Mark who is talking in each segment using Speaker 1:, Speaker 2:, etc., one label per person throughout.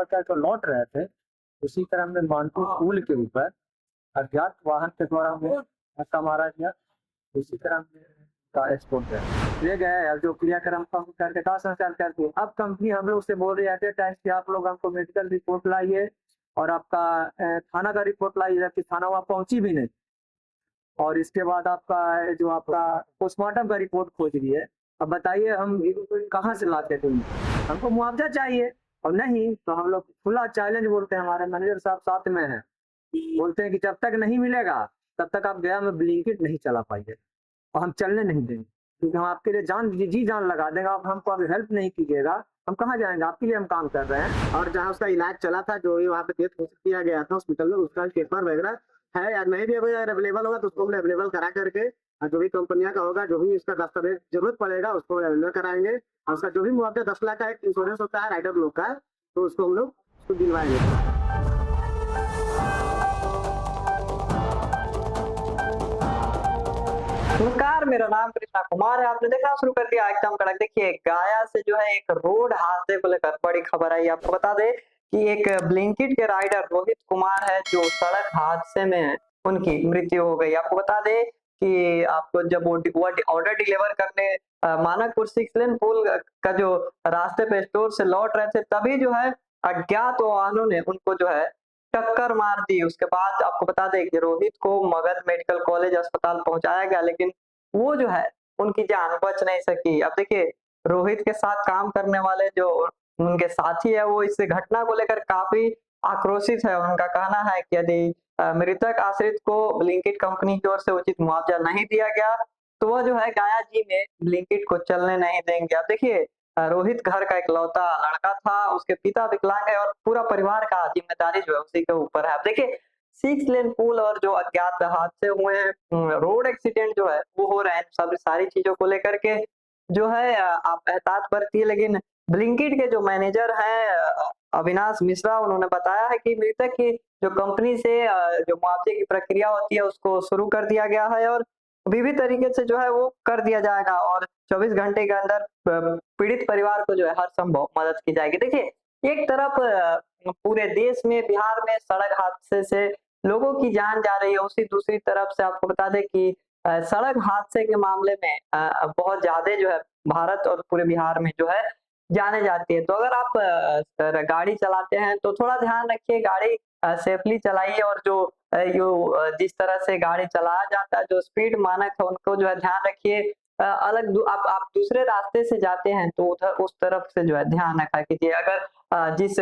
Speaker 1: कर तो लौट रहे थे, उसी क्रम में मानपुर पुल के ऊपर अज्ञात वाहन के द्वारा हमें धक्का मारा गया। उसी क्रम में का एक्सपोर्ट ले गए और जो क्रियाक्रम का करके का संचालन करती है। अब कंपनी हम लोग से बोल रही है एट ए टाइम कि आप लोग हमको मेडिकल रिपोर्ट लाइए और आपका थाना का रिपोर्ट लाइए, जबकि थाना वहाँ पहुंची भी नहीं। और इसके बाद आपका जो आपका पोस्टमार्टम का रिपोर्ट खोज रही है। अब बताइए हम कहाँ से लाते थे? हमको मुआवजा चाहिए, और नहीं तो हम लोग खुला चैलेंज बोलते हैं। हमारे मैनेजर साहब साथ में हैं, बोलते हैं कि जब तक नहीं मिलेगा तब तक आप गया में ब्लिंकिट नहीं चला पाइए और हम चलने नहीं देंगे, क्योंकि हम आपके लिए जी जान लगा देंगे। आप हमको अभी हेल्प नहीं कीजिएगा, हम कहाँ जाएंगे? आपके लिए हम काम कर रहे हैं।
Speaker 2: और जहाँ उसका इलाज चला था, जो भी वहाँ पे डेथ किया गया था हॉस्पिटल में, उसका पेपर वगैरह है या नहीं भी अगर अवेलेबल होगा तो उसको हम अवेलेबल करा करके, और जो भी कंपनियां का होगा, जो भी इसका दस्तावेज जरूरत पड़ेगा उसको अवेलेबल कराएंगे। और उसका जो भी मुआवजा 10 लाख का एक इंश्योरेंस होता है राइडर लोग का, तो उसको हम लोग उसको दिलवाएंगे।
Speaker 3: नमस्कार, मेरा नाम कृष्णा कुमार है। आपने देखना शुरू कर दिया एकदम कड़क। देखिए, गया से जो है एक रोड हादसे को लेकर बड़ी खबर आई। आपको बता दें कि एक ब्लिंकिट के राइडर रोहित कुमार है जो सड़क हादसे में उनकी मृत्यु हो गई। आपको बता दें कि आपको जब वो ऑर्डर डिलीवर करने मानकपुर 6 लेन पुल का जो रास्ते पे स्टोर से लौट रहे थे, तभी जो है अज्ञात वाहनों ने उनको जो है टक्कर मार दी। उसके बाद आपको बता दें कि रोहित को मगध मेडिकल कॉलेज अस्पताल पहुंचाया गया, लेकिन वो जो है उनकी जान बच नहीं सकी। अब देखिए, रोहित के साथ काम करने वाले जो उनके साथी है वो इस घटना को लेकर काफी आक्रोशित है। उनका कहना है कि यदि मृतक आश्रित को ब्लिंकिट कंपनी की ओर से उचित मुआवजा नहीं दिया गया तो वह जो है गया जी में ब्लिंकिट को चलने नहीं देंगे। अब देखिए, रोहित घर का इकलौता लड़का था, उसके पिता विकलांग है और पूरा परिवार का जिम्मेदारी जो है उसी के ऊपर है। अब देखिए, 6 लेन पुल और जो अज्ञात हादसे हुए हैं, रोड एक्सीडेंट जो है वो हो रहे हैं, सब सारी चीजों को लेकर के जो है आप एहतियात बरतिए। लेकिन ब्लिंकिट के जो मैनेजर हैं अविनाश मिश्रा, उन्होंने बताया है कि मृतक की जो कंपनी से जो मुआवजे की प्रक्रिया होती है उसको शुरू कर दिया गया है और विविध तरीके से जो है वो कर दिया जाएगा और 24 घंटे के अंदर पीड़ित परिवार को जो है हर संभव मदद की जाएगी। देखिए, एक तरफ पूरे देश में, बिहार में सड़क हादसे से लोगों की जान जा रही है, उसी दूसरी तरफ से आपको बता दें कि सड़क हादसे के मामले में बहुत ज्यादा जो है भारत और पूरे बिहार में जो है जाने जाती है। तो अगर आप गाड़ी चलाते हैं तो थोड़ा ध्यान रखिए, गाड़ी सेफली चलाइए और जो जिस तरह से गाड़ी चलाया जाता है, जो स्पीड मानक है उनको जो है ध्यान रखिए। आप दूसरे रास्ते से जाते हैं तो उधर उस तरफ से जो है ध्यान रखा कीजिए। अगर जिस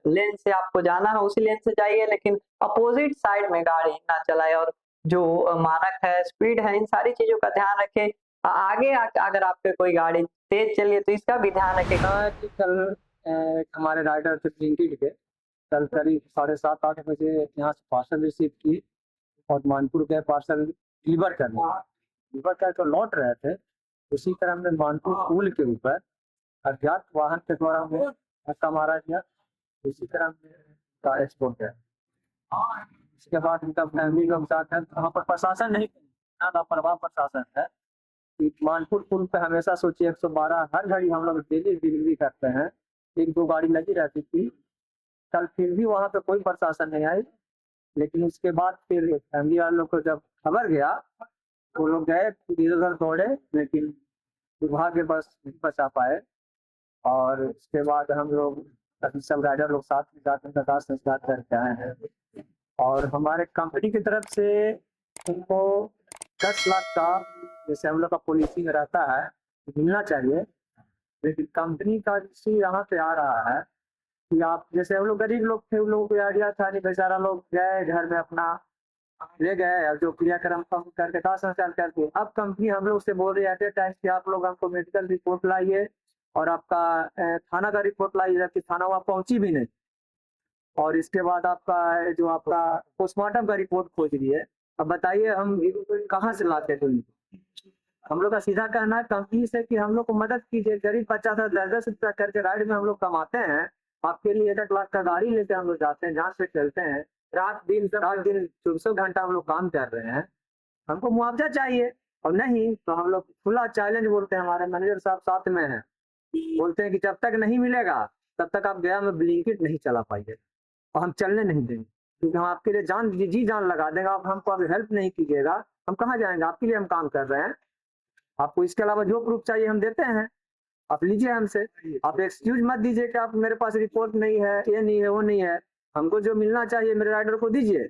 Speaker 3: लेन से आपको जाना है उसी लेन से जाइए, लेकिन अपोजिट साइड में गाड़ी ना चलाए और जो मानक है, स्पीड है, इन सारी चीजों का ध्यान रखें। आगे अगर आपके कोई गाड़ी तेज चलिए तो इसका भी ध्यान रखें।
Speaker 1: कि कल हमारे राइडर थे ब्लिंकिट के, कल करीब 7:30-8 बजे यहाँ से पार्सल रिसीव की और मानपुर गए पार्सल डिलीवर कर तो लौट रहे थे, उसी क्रम में मानपुर पुल के ऊपर अज्ञात वाहन के द्वारा हमें धक्का मारा गया। उसी क्रम में का एक्सपोर्ट है। इसके बाद उनका फैमिली लोग साथ है, वहाँ पर प्रशासन नहीं, लापरवाह प्रशासन है। मानपुर पुल पे हमेशा सोचिए 112 हर घड़ी हम लोग डेली डिलीवरी करते हैं, 1-2 गाड़ी लगी रहती थी। कल फिर भी वहाँ पे कोई प्रशासन नहीं आई, लेकिन उसके बाद फिर फैमिली वाले लोग को जब खबर गया वो लोग गए, इधर दौड़े, लेकिन दुर्भाग्यवश नहीं बचा पाए। और उसके बाद हम लोग अभी सब राइडर लोग साथ में जाकर प्रकाश संस्कार करके आए हैं और हमारे कंपनी की तरफ से उनको 10 लाख का, जैसे हम लोग का पॉलिसी में रहता है, मिलना चाहिए। लेकिन कंपनी का इश्यू यहाँ पे आ रहा है कि आप जैसे हम लोग गरीब लोग थे, उन लोगों को आइडिया था नहीं, बेचारा लोग गए घर में अपना ले गए और जो क्रियाक्रम करके का संचालन करके। अब कंपनी हम लोग से बोल रही है एट ए टाइम कि आप लोग हमको मेडिकल रिपोर्ट लाइए और आपका थाना का रिपोर्ट लाइए, जबकि थाना वहाँ पहुंची भी नहीं। और इसके बाद आपका जो आपका पोस्टमार्टम का रिपोर्ट खोज रही है। अब बताइए हम कहाँ से लाते थे? हम लोग का सीधा कहना है कंपनी से कि हम लोग को मदद कीजिए, गरीब बच्चा था 10-10 रुपया करके राइड में हम लोग कमाते हैं, आपके लिए 1 लाख का गाड़ी लेके हम लोग जाते हैं, जहाँ से चलते हैं, रात दिन 24 घंटा हम लोग काम कर रहे हैं, हमको मुआवजा चाहिए। और नहीं तो हम लोग खुला चैलेंज बोलते हैं। हमारे मैनेजर साहब साथ में हैं, बोलते हैं कि जब तक नहीं मिलेगा तब तक आप गया में ब्लिंकिट नहीं चला पाइए और हम चलने नहीं देंगे, क्योंकि हम आपके लिए जान जी जान लगा देंगे। आप हमको अगर हेल्प नहीं कीजिएगा हम कहाँ जाएंगे? आपके लिए हम काम कर रहे हैं। आपको इसके अलावा जो प्रूफ चाहिए हम देते हैं, आप लीजिए हमसे। आप एक्सक्यूज मत दीजिए कि आप मेरे पास रिपोर्ट नहीं है, ये नहीं है, वो नहीं है। हमको जो मिलना चाहिए मेरे राइडर को दीजिए।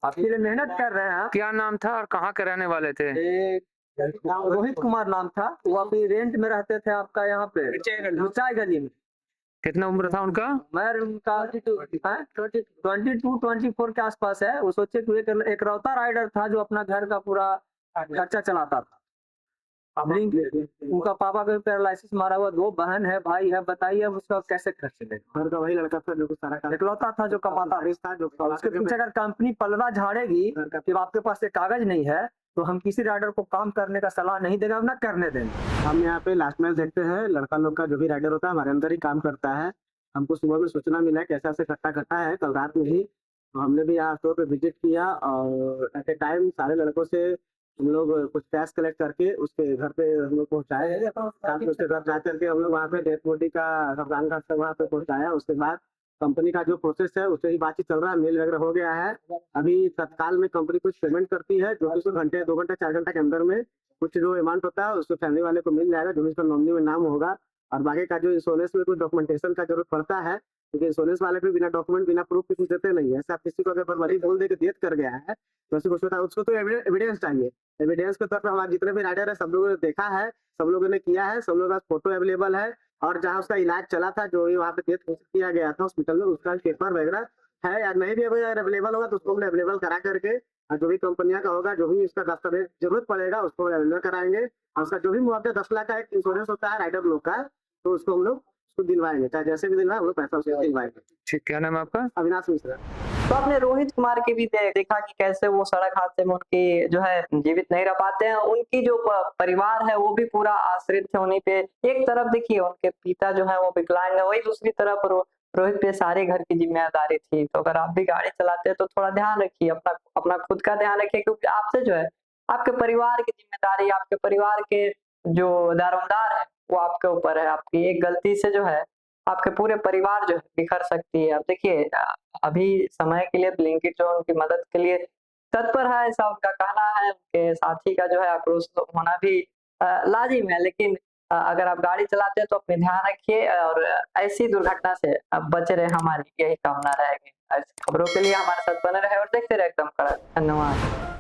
Speaker 1: आपके लिए मेहनत कर रहे हैं।
Speaker 4: क्या नाम था और कहाँ के रहने वाले थे?
Speaker 1: रोहित कुमार नाम था, वो अभी रेंट में रहते थे आपका यहाँ पे लुचाई गली में।
Speaker 4: कितना उम्र था उनका?
Speaker 1: मैं उनका 22-24 के आसपास है। वो सोचे कि एक रौता राइडर था जो अपना घर का पूरा खर्चा चलाता था। उनका पापा का पैरालिसिस मारा हुआ, 2 बहन है, भाई है, बताइए अब उसका कैसे खर्च चलेगा?
Speaker 2: घर का वही लड़का था जो कुछ सारा काम
Speaker 1: इकलौता था जो कमाता
Speaker 2: था, जो
Speaker 1: उसके पीछे अगर कंपनी पलड़ा झाड़ेगी कि आपके पास एक कागज नहीं है तो हम किसी राइडर को काम करने का सलाह नहीं देगा, ना करने देंगे।
Speaker 2: हम यहाँ पे लास्ट मैच देखते हैं, लड़का लोग का जो भी राइडर होता है हमारे अंदर ही काम करता है। हमको सुबह में सूचना मिला कैसे ऐसे खट्टा है कल रात में ही, तो हमने भी यहाँ स्टोर पे विजिट किया और एट ए टाइम सारे लड़कों से हम लोग कुछ कैश कलेक्ट करके उसके घर पे हम लोग पहुँचाए। उसके घर जा करके हम लोग वहाँ पे डेथ बॉडी का कप्तान का सब वहाँ पे पहुँचाया। उसके बाद कंपनी का जो प्रोसेस है उससे ही बातचीत चल रहा है, मेल वगैरह हो गया है। अभी तत्काल में कंपनी कुछ पेमेंट करती है जो कि 2 घंटे 4 घंटे के अंदर में कुछ जो अमाउंट होता है उसको फैमिली वाले को मिल जाएगा, जो भी इसका नॉमिनी में नाम होगा। और बाकी का जो इंश्योरेंस में कुछ डॉक्यूमेंटेशन का जरूरत पड़ता है, क्योंकि इंश्योरेंस वाले भी बिना डॉक्यूमेंट बिना प्रूफ के कुछ देते नहीं है। ऐसे आप किसी को अगर बर्बादी बोल दे के डेथ कर गया है तो उसको तो एविडेंस चाहिए। एविडेंस के तौर पर हमारे जितने भी राइडर है सब लोगों ने देखा है, सब लोगों ने किया है, सब लोगों के पास फोटो अवेलेबल है। और जहाँ उसका इलाज चला था, जो वहाँ पे डेथ किया गया था हॉस्पिटल में, उसका पेपर वगैरह है या नहीं भी अगर अवेलेबल होगा तो उसको हम अवेलेबल करा करके जो भी कंपनियां का होगा, जो भी इसका दस्तावेज जरूरत पड़ेगा उसको अवेलेबल कराएंगे। और उसका जो भी मुआवजा 10 लाख का एक इंश्योरेंस होता है राइडर लोग का, तो उसको हम लोग उसको दिलवाएंगे, चाहे जैसे भी दिलवाए हम लोग पैसा उसको दिलवाएंगे।
Speaker 4: ठीक, क्या नाम है आपका?
Speaker 2: अविनाश मिश्रा।
Speaker 3: तो आपने रोहित कुमार की भी देखा कि कैसे वो सड़क हादसे में उनकी जो है जीवित नहीं रह पाते हैं। उनकी जो परिवार है वो भी पूरा आश्रित थे उन्हीं पे। एक तरफ देखिए उनके पिता जो है वो विकलांग है, वही दूसरी तरफ रोहित पे सारे घर की जिम्मेदारी थी। तो अगर आप भी गाड़ी चलाते हैं तो थोड़ा ध्यान रखिए, अपना खुद का ध्यान रखिए, क्योंकि आपसे जो है आपके परिवार की जिम्मेदारी, आपके परिवार के जो दारोमदार है वो आपके ऊपर है। आपकी एक गलती से जो है आपके पूरे परिवार जो है बिखर सकती है। अब देखिए अभी समय के लिए ब्लिंकिट जो उनकी मदद के लिए तत्पर है, ऐसा उनका कहना है। उनके साथी का जो है आक्रोश होना भी लाजिम है। लेकिन अगर आप गाड़ी चलाते हैं तो अपने ध्यान रखिए और ऐसी दुर्घटना से अब बचे रहे, हमारी यही कामना रहेगी। ऐसी खबरों के लिए हमारे साथ बने रहे और देखते रहे एकदम कड़क। धन्यवाद।